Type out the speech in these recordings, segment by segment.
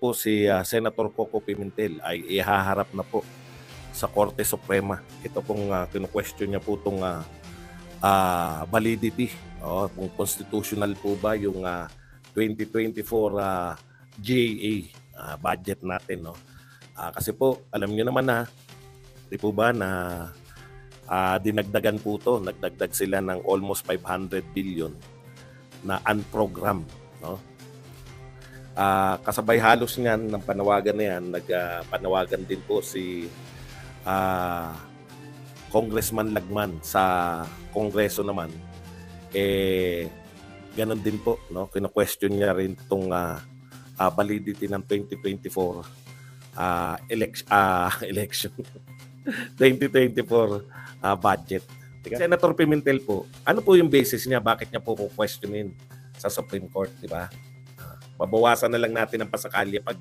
po si Senator Coco Pimentel ay ihaharap na po sa Korte Suprema. Ito pong kinu-question niya po itong validity. Kung constitutional po ba yung 2024 GAA budget natin. No? Kasi po, alam niyo naman di po ba na dinagdagan po ito. Nagdagdag sila ng almost 500 billion na unprogram. No? Kasabay halos niyan ng panawagan na yan, nagpanawagan din po si Congressman Lagman sa Kongreso naman. Ganon din po, no? Kino-question niya rin itong validity ng 2024 election 2024 budget. Senator Pimentel po, ano po yung basis niya? Bakit niya po questionin sa Supreme Court, di ba? Babawasan na lang natin ang pasakalye. Pag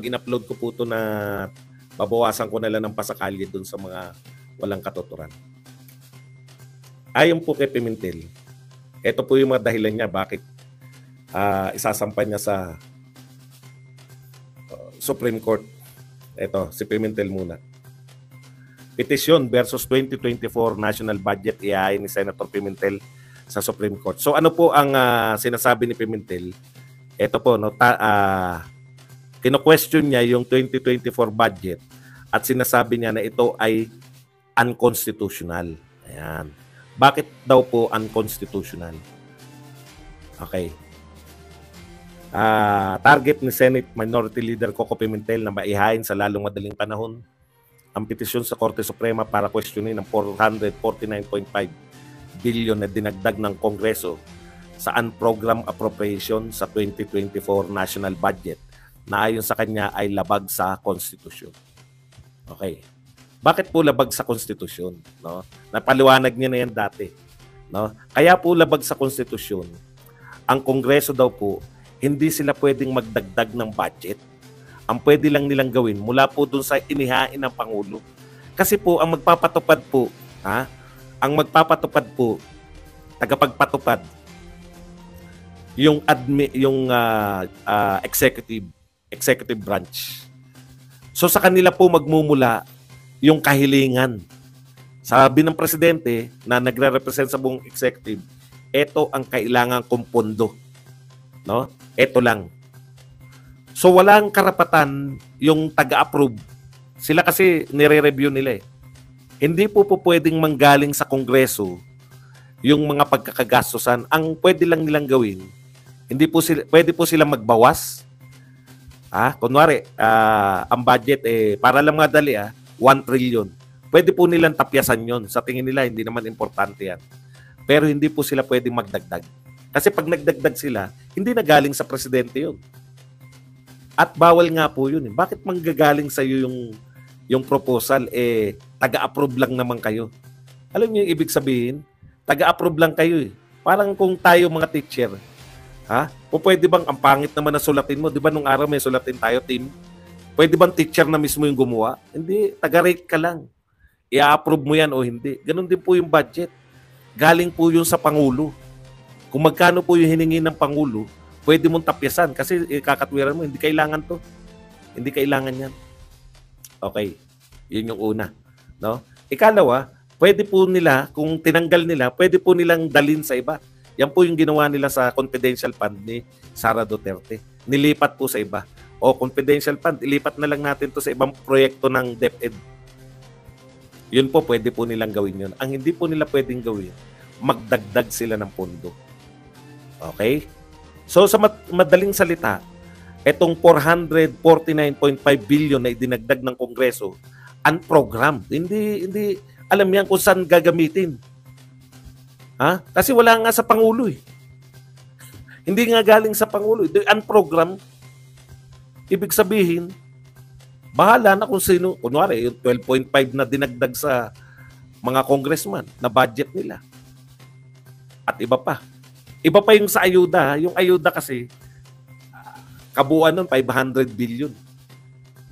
in-upload ko po ito na babawasan ko na lang ng pasakalye dun sa mga walang katuturan. Ayon po kay Pimentel, ito po yung mga dahilan niya bakit isasampan niya sa Supreme Court. Ito, si Pimentel muna. Petisyon versus 2024 national budget ihahain ni Senator Pimentel sa Supreme Court. So ano po ang sinasabi ni Pimentel? Ito po, no, kino-question niya yung 2024 budget at sinasabi niya na ito ay unconstitutional. Ayan. Bakit daw po unconstitutional? Okay. Target ni Senate Minority Leader Coco Pimentel na maihain sa lalong madaling panahon ang petisyon sa Korte Suprema para questionin ang 449.5 billion na dinagdag ng Kongreso sa unprogram appropriation sa 2024 national budget na ayon sa kanya ay labag sa konstitusyon. Okay. Bakit po labag sa konstitusyon? No? Napaliwanag niya na yan dati. No? Kaya po labag sa konstitusyon, ang Kongreso daw po, hindi sila pwedeng magdagdag ng budget. Ang pwede lang nilang gawin mula po dun sa inihain ng Pangulo. Kasi po, ang magpapatupad po, tagapagpatupad, yung executive branch. So sa kanila po magmumula yung kahilingan. Sabi ng presidente na nagre-represent sa buong executive, ito ang kailangan kong pondo. No? Ito lang. So walang karapatan yung taga-approve. Sila kasi nire-review nila eh. Hindi po pwedeng manggaling sa Kongreso yung mga pagkakagastusan. Ang pwede lang nilang gawin, pwede po sila magbawas. Kunwari, ang budget para lang madali 1 trillion. Pwede po nilang tapyasan yon. Sa tingin nila, hindi naman importante yan. Pero hindi po sila pwedeng magdagdag. Kasi pag nagdagdag sila, hindi na galing sa presidente yun. At bawal nga po yun. Bakit manggagaling sa iyo yung proposal? Taga-approve lang naman kayo. Alam niyo yung ibig sabihin? Taga-approve lang kayo. Parang kung tayo mga teacher, pwede bang ang pangit naman na sulatin mo? Di ba nung araw may sulatin tayo, team? Pwede bang teacher na mismo yung gumawa? Hindi, taga-rate ka lang. I-approve mo yan o hindi. Ganon din po yung budget. Galing po yun sa Pangulo. Kung magkano po yung hiningi ng Pangulo, pwede mong tapyasan kasi kakatwiran mo, hindi kailangan to. Hindi kailangan yan. Okay. Yun yung una. No? Ikalawa, pwede po nila, kung tinanggal nila, pwede po nilang dalhin sa iba. Yan po yung ginawa nila sa confidential fund ni Sara Duterte. Nilipat po sa iba. O confidential fund, ilipat na lang natin to sa ibang proyekto ng DepEd. Yun po, pwede po nilang gawin yun. Ang hindi po nila pwedeng gawin, magdagdag sila ng pondo. Okay? So sa madaling salita, itong 449.5 billion na idinagdag ng Kongreso, unprogrammed. Hindi alam yan kung saan gagamitin. Kasi wala nga sa Pangulo eh. Hindi nga galing sa Pangulo. Unprogrammed. Ibig sabihin, bahala na kung sino. Kunwari, yung 12.5 na dinagdag sa mga congressman na budget nila. At iba pa. Iba pa yung sa ayuda. Yung ayuda kasi, kabuuan nun, 500 billion.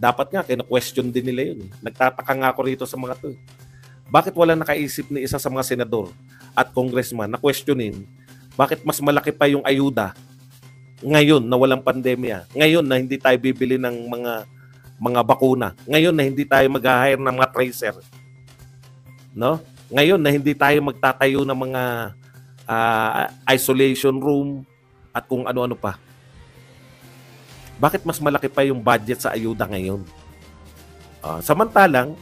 Dapat nga, kina-question din nila yun. Nagtataka nga ako rito sa mga to. Bakit wala nakaisip ni isa sa mga senador at congressman na questionin bakit mas malaki pa yung ayuda Ngayon na walang pandemya, ngayon na hindi tayo bibili ng mga bakuna, ngayon na hindi tayo mag-hire ng mga tracer, no? Ngayon na hindi tayo magtatayo ng mga isolation room at kung ano-ano pa. Bakit mas malaki pa yung budget sa ayuda ngayon? Samantalang,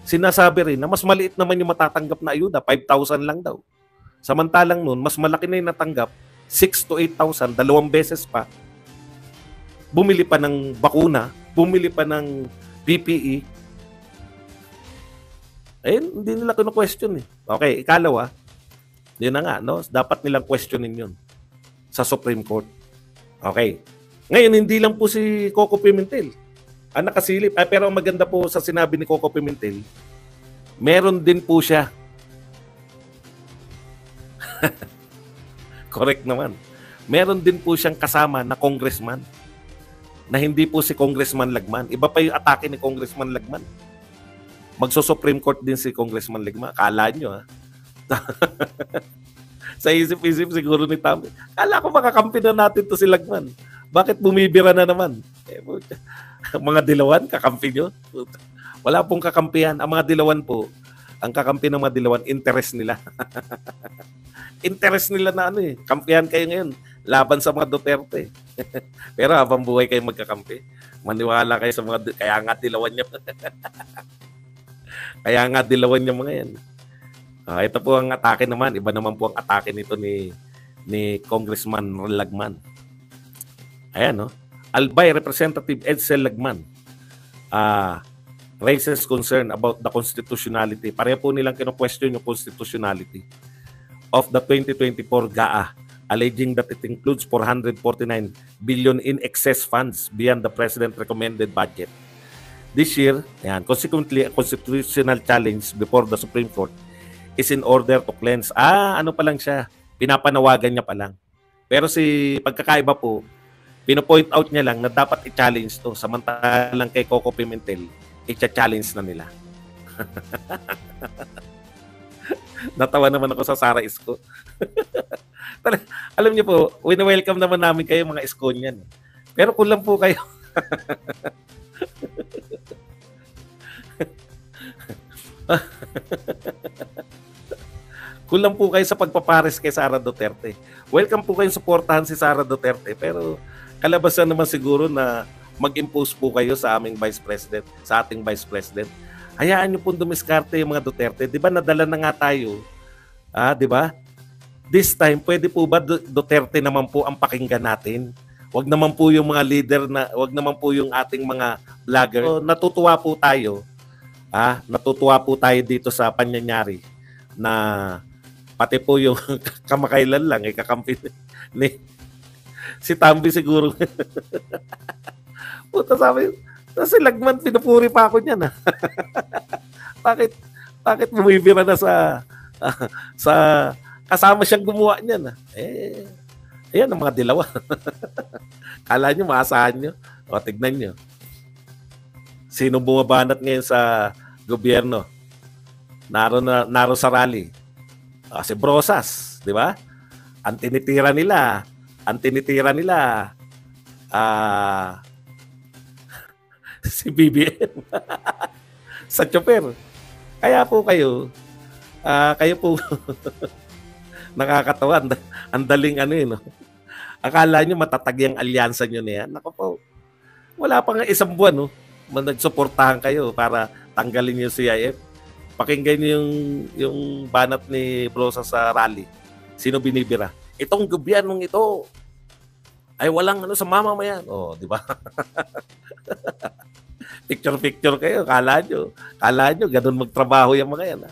sinasabi rin na mas maliit naman yung matatanggap na ayuda, 5,000 lang daw. Samantalang nun, mas malaki na yung natanggap, 6 to 8,000, 2 beses pa. Bumili pa ng bakuna, bumili pa ng PPE. Hindi nila kino-question eh. Okay, ikalawa, yun na nga, no? Dapat nilang questionin yun sa Supreme Court. Okay. Ngayon, hindi lang po si Coco Pimentel ang nakasilip. Pero ang maganda po sa sinabi ni Coco Pimentel, meron din po siya. Correct naman. Meron din po siyang kasama na congressman na hindi po si Congressman Lagman. Iba pa yung atake ni Congressman Lagman. Magso-Supreme Court din si Congressman Lagman. Kala nyo, ha? Sa isip-isip siguro ni Tami. Kala ko makakampi na natin to si Lagman. Bakit bumibira na naman? Mga dilawan, kakampi nyo? Wala pong kakampihan. Ang mga dilawan po, ang kakampi ng mga dilawan, interest nila. Interest nila na kampihan kayo ngayon laban sa mga Duterte. Pero habang buhay kayo magkakampi, maniwala kayo sa mga kaya nga dilawan niya. Kaya nga dilawan niya mga yan. Ito po ang atake naman. Iba naman po ang atake nito ni Congressman Lagman. Ayan, no? Albay Representative Edsel Lagman raises concern about the constitutionality. Pareho po nilang kino-question yung constitutionality of the 2024 GAA, alleging that it includes 449 billion in excess funds beyond the President recommended budget. This year, consequently, a constitutional challenge before the Supreme Court is in order to cleanse. Ano pa lang siya, pinapanawagan niya pa lang. Pero pagkakaiba po, pino-point out niya lang na dapat i-challenge to. Samantalang kay Coco Pimentel, i-challenge na nila. Natawa naman ako sa Sara Isko. Alam niyo po, wini-welcome naman namin kayo mga Iskonian. Pero kung lang po kayo kulang po kayo sa pagpapares kay Sara Duterte. Welcome po kayong suportahan si Sara Duterte, pero kalabasan naman siguro na mag-impose po kayo sa aming Vice President, sa ating Vice President. Hayaan niyo po dumiskarte yung mga Duterte. Di ba nadala na nga tayo? Di ba? This time, pwede po ba Duterte naman po ang pakinggan natin? Wag naman po yung mga leader wag naman po yung ating mga vlogger. So, natutuwa po tayo. Natutuwa po tayo dito sa panyanyari na pati po yung kamakailan lang kakampi ni si Tambi siguro. Puta sabi, si Lagman pinupuri pa ako niyan. Bakit bumibira na sa kasama siyang gumawa niyan? Ayan ang mga dilawa. Kala nyo, maasahan nyo. O, tignan nyo. Sino bumabanat ngayon sa gobyerno? Naro sa rally. Si Brosas, di ba? Ang tinitira nila. Si BBM. Sa chopper. Kaya po kayo nakakatawa. Ang daling no? Akala nyo matatag yung alyansa nyo na yan. Naku po, wala pa nga isang buwan, no? Nagsuportahan kayo para tanggalin yung CIF. Pakinggan nyo yung banat ni Brosa sa rally. Sino binibira? Itong gobyernong ito ay walang sa mamamayan. Di ba? Picture kayo. Kala nyo ganun magtrabaho yung mga yan.